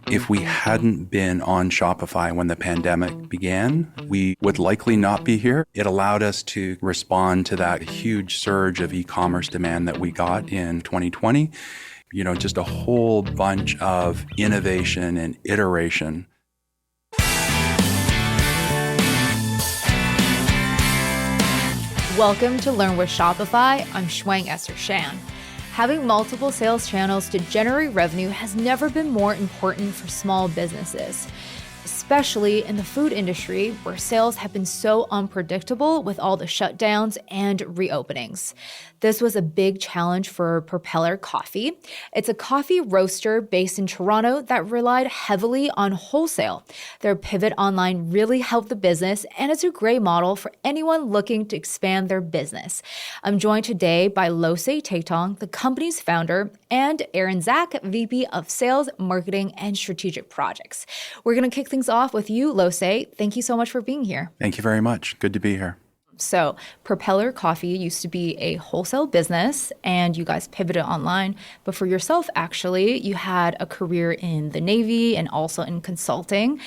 If we hadn't been on Shopify when the pandemic began, we would likely not be here. It allowed us to respond to that huge surge of e-commerce demand that we got in 2020. Just a whole bunch of innovation and iteration. Welcome to Learn with Shopify. I'm Shuang Esther Shan. Having multiple sales channels to generate revenue has never been more important for small businesses, especially in the food industry where sales have been so unpredictable with all the shutdowns and reopenings. This was a big challenge for Propeller Coffee. It's a coffee roaster based in Toronto that relied heavily on wholesale. Their pivot online really helped the business, and it's a great model for anyone looking to expand their business. I'm joined today by Lose Taetong, the company's founder, and Aaron Zach, VP of Sales, Marketing, and Strategic Projects. We're going to kick things off with you, Lose. Thank you so much for being here. Thank you very much. Good to be here. So Propeller Coffee used to be a wholesale business and you guys pivoted online. But for yourself, actually, you had a career in the Navy and also in consulting.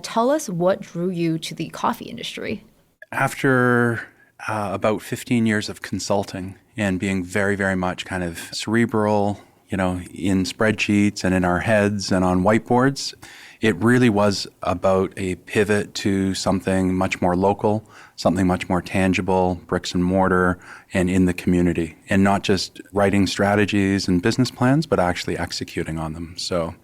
Tell us what drew you to the coffee industry. After about 15 years of consulting and being very, very much kind of cerebral, in spreadsheets and in our heads and on whiteboards, it really was about a pivot to something much more local, something much more tangible, bricks and mortar, and in the community. And not just writing strategies and business plans, but actually executing on them. So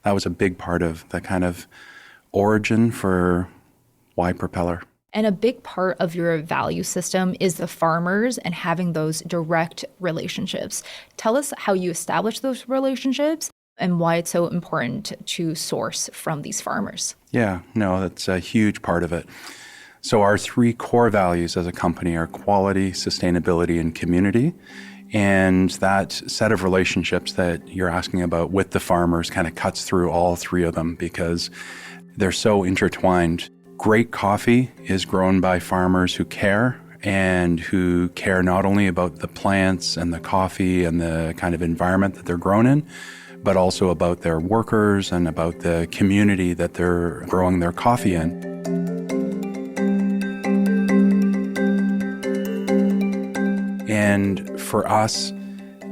that was a big part of the kind of origin for why Propeller. And a big part of your value system is the farmers and having those direct relationships. Tell us how you establish those relationships and why it's so important to source from these farmers. Yeah, no, that's a huge part of it. So our three core values as a company are quality, sustainability, and community. And that set of relationships that you're asking about with the farmers kind of cuts through all three of them because they're so intertwined. Great coffee is grown by farmers who care and who care not only about the plants and the coffee and the kind of environment that they're grown in, but also about their workers and about the community that they're growing their coffee in. And for us,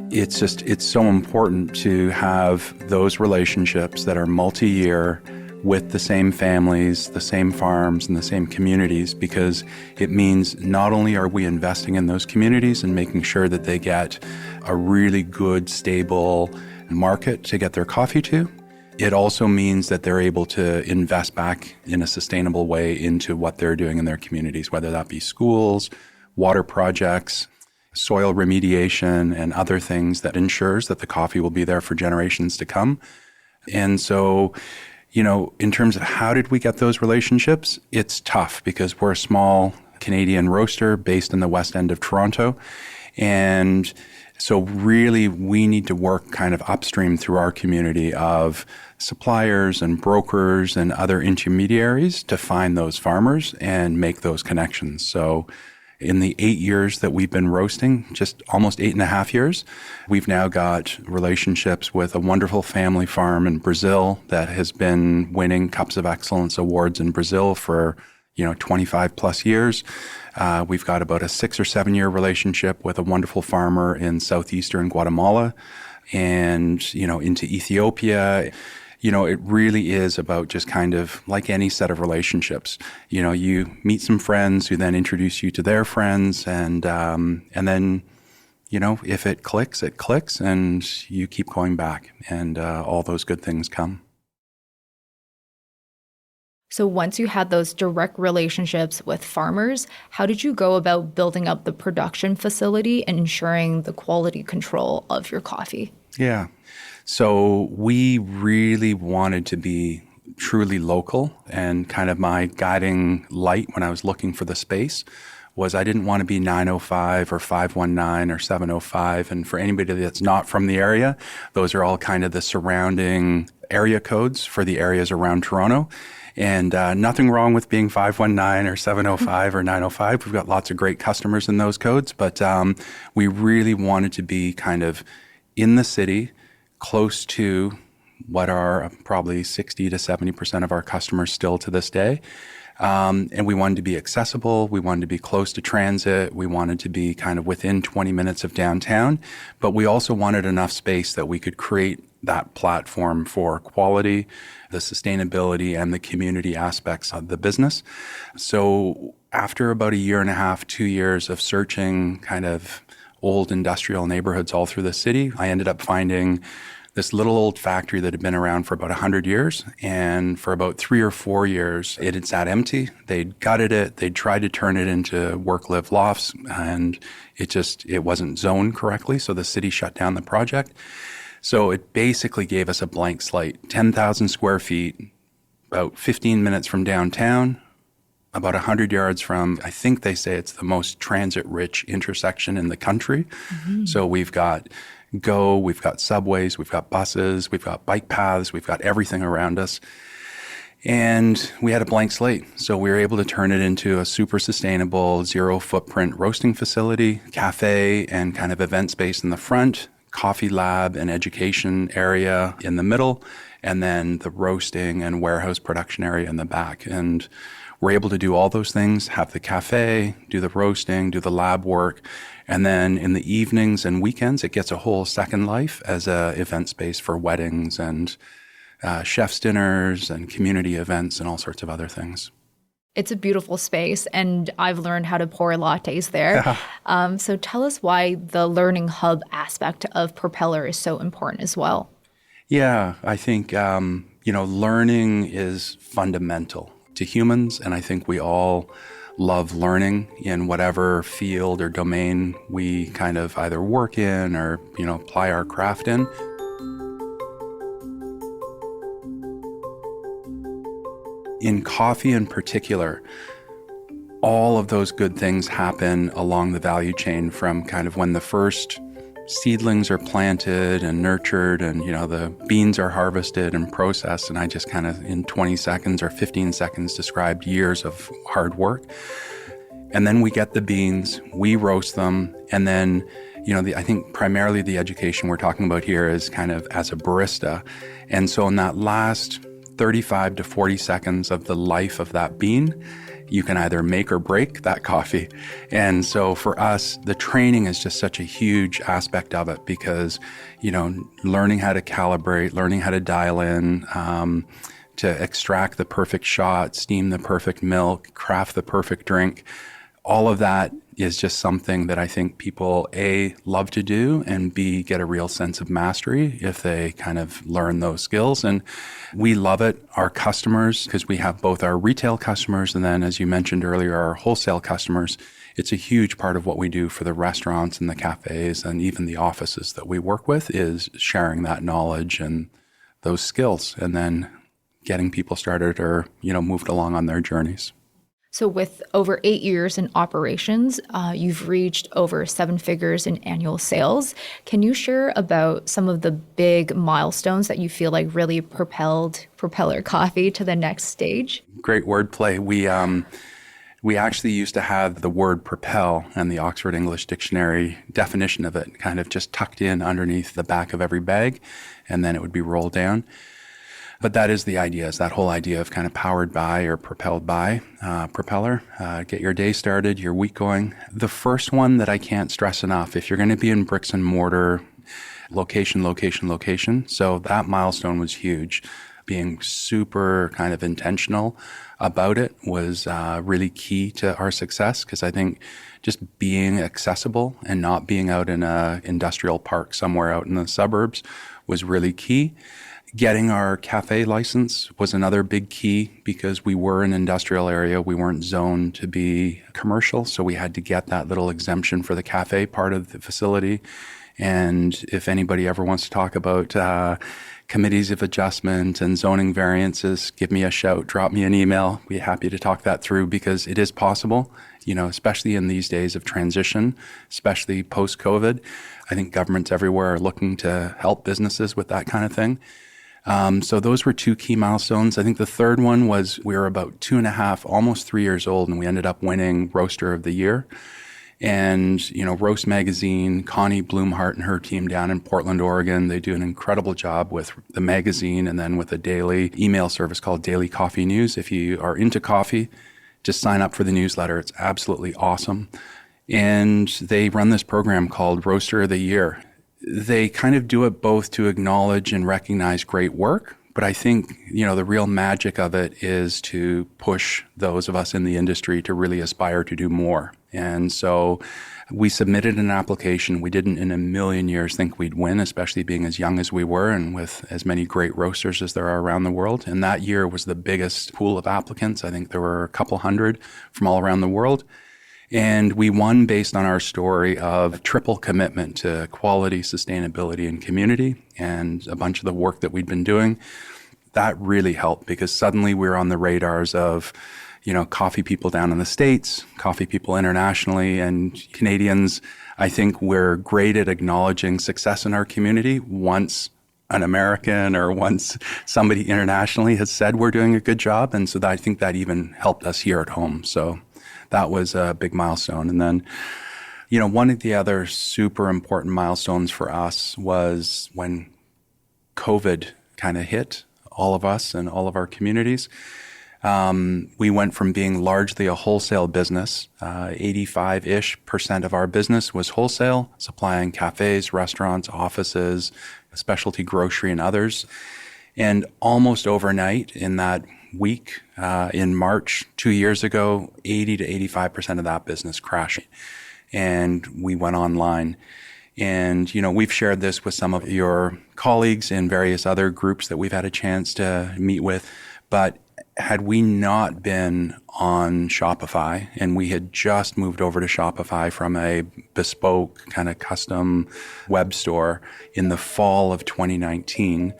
it's so important to have those relationships that are multi-year with the same families, the same farms, and the same communities, because it means not only are we investing in those communities and making sure that they get a really good, stable market to get their coffee to, it also means that they're able to invest back in a sustainable way into what they're doing in their communities, whether that be schools, water projects, soil remediation, and other things that ensures that the coffee will be there for generations to come. And so, in terms of how did we get those relationships, it's tough because we're a small Canadian roaster based in the West End of Toronto. And so really we need to work kind of upstream through our community of suppliers and brokers and other intermediaries to find those farmers and make those connections. So in the 8 years that we've been roasting, just almost 8.5 years, we've now got relationships with a wonderful family farm in Brazil that has been winning Cups of Excellence awards in Brazil for 25 plus years. We've got about a 6 or 7 year relationship with a wonderful farmer in southeastern Guatemala and, into Ethiopia. It really is about just kind of like any set of relationships. You meet some friends who then introduce you to their friends and then, if it clicks, and you keep going back and all those good things come. So once you had those direct relationships with farmers, how did you go about building up the production facility and ensuring the quality control of your coffee? Yeah. So we really wanted to be truly local, and kind of my guiding light when I was looking for the space was I didn't want to be 905 or 519 or 705. And for anybody that's not from the area, those are all kind of the surrounding area codes for the areas around Toronto. And nothing wrong with being 519 or 705 or 905. We've got lots of great customers in those codes, but we really wanted to be kind of in the city, close to what are probably 60 to 70% of our customers still to this day. And we wanted to be accessible. We wanted to be close to transit. We wanted to be kind of within 20 minutes of downtown. But we also wanted enough space that we could create that platform for quality, the sustainability, and the community aspects of the business. So after about a year and a half, 2 years of searching kind of old industrial neighborhoods all through the city, I ended up finding this little old factory that had been around for about 100 years. And for about 3 or 4 years, it had sat empty. They'd gutted it. They'd tried to turn it into work-live lofts, and it wasn't zoned correctly. So the city shut down the project. So it basically gave us a blank slate, 10,000 square feet, about 15 minutes from downtown, about 100 yards from, I think they say it's the most transit-rich intersection in the country. Mm-hmm. So we've got we've got subways, we've got buses, we've got bike paths, we've got everything around us. And we had a blank slate. So we were able to turn it into a super sustainable, zero footprint roasting facility, cafe, and kind of event space in the front, coffee lab and education area in the middle, and then the roasting and warehouse production area in the back. And we're able to do all those things, have the cafe, do the roasting, do the lab work. And then in the evenings and weekends, it gets a whole second life as a event space for weddings and chef's dinners and community events and all sorts of other things. It's a beautiful space, and I've learned how to pour lattes there. So tell us why the learning hub aspect of Propeller is so important as well. Yeah, I think, learning is fundamental to humans, and I think we all love learning in whatever field or domain we kind of either work in or, apply our craft in. In coffee in particular, all of those good things happen along the value chain from kind of when the first seedlings are planted and nurtured and, the beans are harvested and processed. And I just kind of in 20 seconds or 15 seconds described years of hard work. And then we get the beans, we roast them. And then, I think primarily the education we're talking about here is kind of as a barista. And so in that last 35 to 40 seconds of the life of that bean, you can either make or break that coffee. And so for us, the training is just such a huge aspect of it because, learning how to calibrate, learning how to dial in, to extract the perfect shot, steam the perfect milk, craft the perfect drink, all of that is just something that I think people, A, love to do, and B, get a real sense of mastery if they kind of learn those skills. And we love it. Our customers, because we have both our retail customers and then, as you mentioned earlier, our wholesale customers, it's a huge part of what we do for the restaurants and the cafes and even the offices that we work with is sharing that knowledge and those skills and then getting people started or, moved along on their journeys. So with over 8 years in operations, you've reached over 7 figures in annual sales. Can you share about some of the big milestones that you feel like really propelled Propeller Coffee to the next stage? Great wordplay. We actually used to have the word propel and the Oxford English Dictionary definition of it kind of just tucked in underneath the back of every bag, and then it would be rolled down. But that is the idea, is that whole idea of kind of powered by or propelled by Propeller. Get your day started, your week going. The first one that I can't stress enough, if you're going to be in bricks and mortar, location. So that milestone was huge. Being super kind of intentional about it was really key to our success because I think just being accessible and not being out in an industrial park somewhere out in the suburbs was really key. Getting our cafe license was another big key because we were an industrial area. We weren't zoned to be commercial, so we had to get that little exemption for the cafe part of the facility. And if anybody ever wants to talk about committees of adjustment and zoning variances, give me a shout, drop me an email. We're happy to talk that through because it is possible, especially in these days of transition, especially post-COVID. I think governments everywhere are looking to help businesses with that kind of thing. So those were 2 key milestones. I think the third one was we were about 2.5, almost 3 years old, and we ended up winning Roaster of the Year. And, Roast Magazine, Connie Blumhart and her team down in Portland, Oregon, they do an incredible job with the magazine and then with a daily email service called Daily Coffee News. If you are into coffee, just sign up for the newsletter. It's absolutely awesome. And they run this program called Roaster of the Year. They kind of do it both to acknowledge and recognize great work, but I think, the real magic of it is to push those of us in the industry to really aspire to do more. And so we submitted an application. We didn't in a million years think we'd win, especially being as young as we were and with as many great roasters as there are around the world. And that year was the biggest pool of applicants. I think there were a couple hundred from all around the world. And we won based on our story of triple commitment to quality, sustainability, and community, and a bunch of the work that we'd been doing. That really helped because suddenly we were on the radars of, coffee people down in the States, coffee people internationally, and Canadians. I think we're great at acknowledging success in our community once an American or once somebody internationally has said we're doing a good job. And so I think that even helped us here at home. So that was a big milestone. And then, one of the other super important milestones for us was when COVID kind of hit all of us and all of our communities. We went from being largely a wholesale business. 85-ish% of our business was wholesale, supplying cafes, restaurants, offices, specialty grocery, and others. And almost overnight in that week, in March 2 years ago, 80 to 85% of that business crashed. And we went online. And, we've shared this with some of your colleagues in various other groups that we've had a chance to meet with. But had we not been on Shopify, and we had just moved over to Shopify from a bespoke kind of custom web store in the fall of 2019,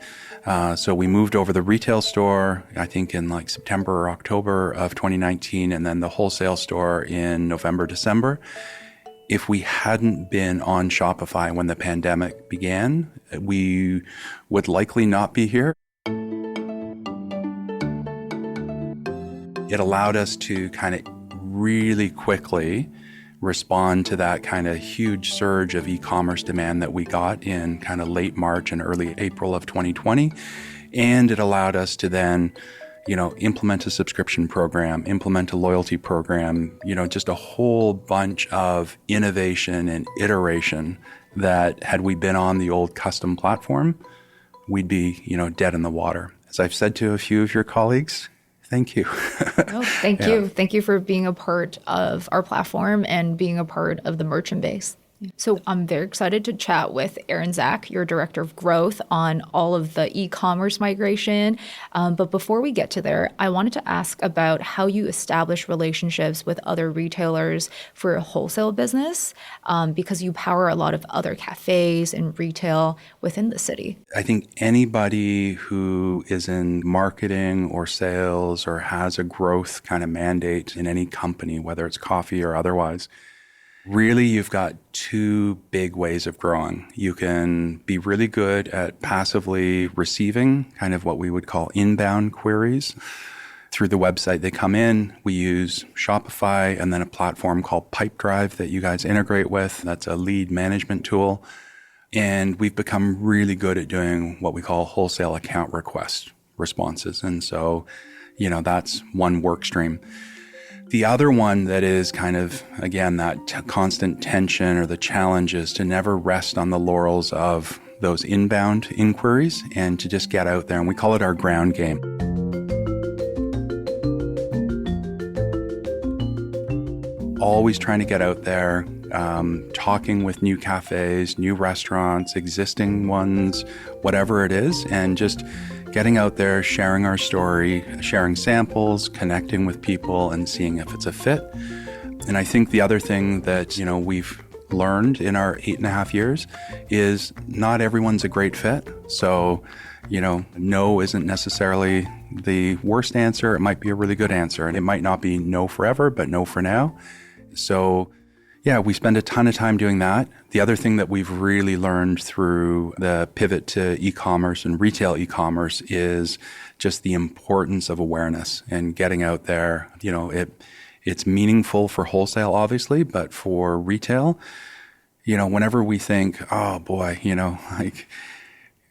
so we moved over the retail store, I think in like September or October of 2019, and then the wholesale store in November, December. If we hadn't been on Shopify when the pandemic began, we would likely not be here. It allowed us to kind of really quickly respond to that kind of huge surge of e-commerce demand that we got in kind of late March and early April of 2020. And it allowed us to then, implement a subscription program, implement a loyalty program, just a whole bunch of innovation and iteration that had we been on the old custom platform, we'd be, dead in the water. As I've said to a few of your colleagues, thank you. Thank you. Thank you for being a part of our platform and being a part of the merchant base. So I'm very excited to chat with Aaron Zach, your Director of Growth, on all of the e-commerce migration. But before we get to there, I wanted to ask about how you establish relationships with other retailers for a wholesale business, because you power a lot of other cafes and retail within the city. I think anybody who is in marketing or sales or has a growth kind of mandate in any company, whether it's coffee or otherwise, really, you've got two big ways of growing. You can be really good at passively receiving kind of what we would call inbound queries through the website. They come in, we use Shopify and then a platform called Pipedrive that you guys integrate with. That's a lead management tool. And we've become really good at doing what we call wholesale account request responses. And so, that's one work stream. The other one that is kind of, again, that constant tension or the challenge is to never rest on the laurels of those inbound inquiries and to just get out there. And we call it our ground game. Always trying to get out there, talking with new cafes, new restaurants, existing ones, whatever it is, and just getting out there, sharing our story, sharing samples, connecting with people, and seeing if it's a fit. And I think the other thing that, we've learned in our 8.5 years is not everyone's a great fit. So, no isn't necessarily the worst answer. It might be a really good answer. And it might not be no forever, but no for now. So, yeah, we spend a ton of time doing that. The other thing that we've really learned through the pivot to e-commerce and retail e-commerce is just the importance of awareness and getting out there. It's meaningful for wholesale, obviously, but for retail, whenever we think, oh boy, like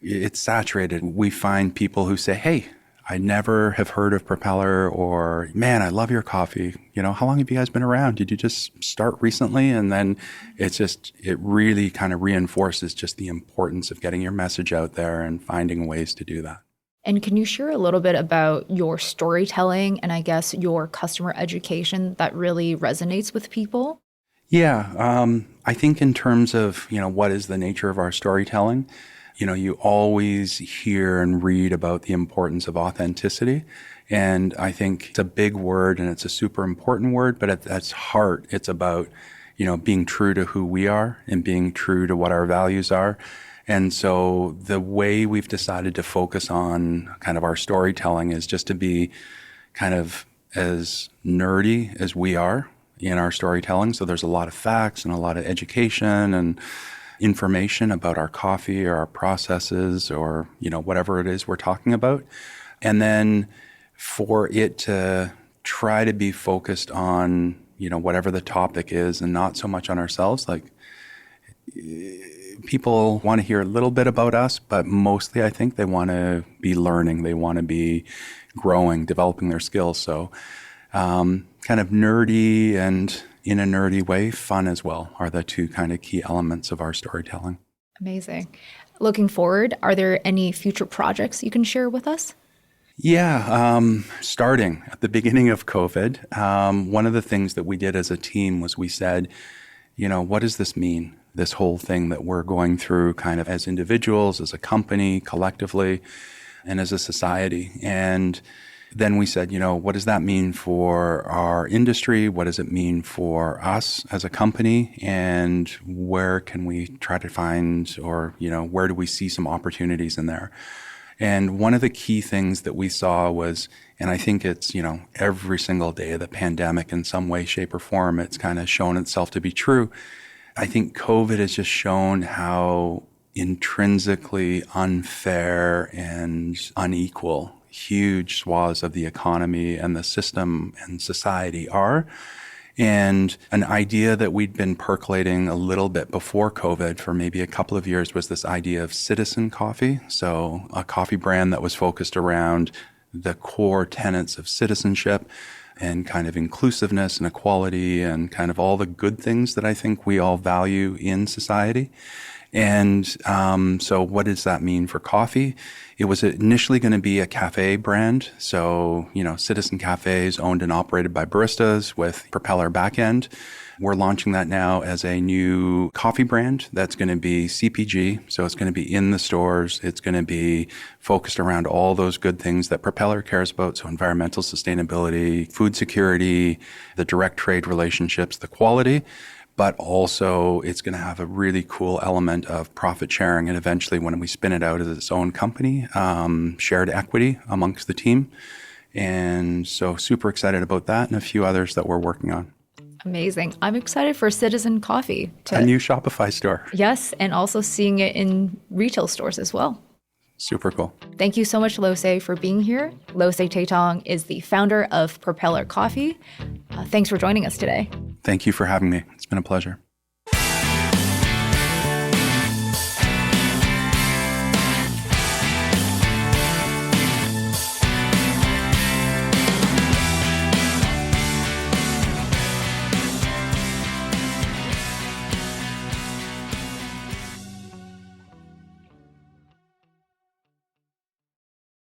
it's saturated, we find people who say, hey, I never have heard of Propeller, or man, I love your coffee. How long have you guys been around? Did you just start recently? And then it really kind of reinforces just the importance of getting your message out there and finding ways to do that. And can you share a little bit about your storytelling and I guess your customer education that really resonates with people? Yeah, I think in terms of, what is the nature of our storytelling, you always hear and read about the importance of authenticity. And I think it's a big word and it's a super important word, but at its heart, it's about, being true to who we are and being true to what our values are. And so the way we've decided to focus on kind of our storytelling is just to be kind of as nerdy as we are in our storytelling. So there's a lot of facts and a lot of education and information about our coffee or our processes or, whatever it is we're talking about. And then for it to try to be focused on, whatever the topic is and not so much on ourselves. Like people want to hear a little bit about us, but mostly I think they want to be learning. They want to be growing, developing their skills. So kind of nerdy and in a nerdy way, fun as well are the two kind of key elements of our storytelling. Amazing. Looking forward, are there any future projects you can share with us? Yeah, starting at the beginning of COVID, one of the things that we did as a team was we said, what does this mean? This whole thing that we're going through kind of as individuals, as a company, collectively, and as a society. And then we said, what does that mean for our industry? What does it mean for us as a company? And where can we try to find, or, where do we see some opportunities in there? And one of the key things that we saw was, and I think it's, every single day of the pandemic in some way, shape, or form, it's kind of shown itself to be true. I think COVID has just shown how intrinsically unfair and unequal huge swaths of the economy and the system and society are. And an idea that we'd been percolating a little bit before COVID for maybe a couple of years was this idea of citizen coffee. So a coffee brand that was focused around the core tenets of citizenship and kind of inclusiveness and equality and kind of all the good things that I think we all value in society. And so what does that mean for coffee? It was initially going to be a cafe brand. So, Citizen Cafes owned and operated by baristas with Propeller backend. We're launching that now as a new coffee brand that's going to be CPG. So it's going to be in the stores. It's going to be focused around all those good things that Propeller cares about. So environmental sustainability, food security, the direct trade relationships, the quality. But also it's going to have a really cool element of profit sharing. And eventually when we spin it out as its own company, shared equity amongst the team. And so super excited about that and a few others that we're working on. Amazing. I'm excited for Citizen Coffee. A new Shopify store. Yes, and also seeing it in retail stores as well. Super cool. Thank you so much, Losei, for being here. Losei Taitong is the founder of Propeller Coffee. Thanks for joining us today. Thank you for having me. It's been a pleasure.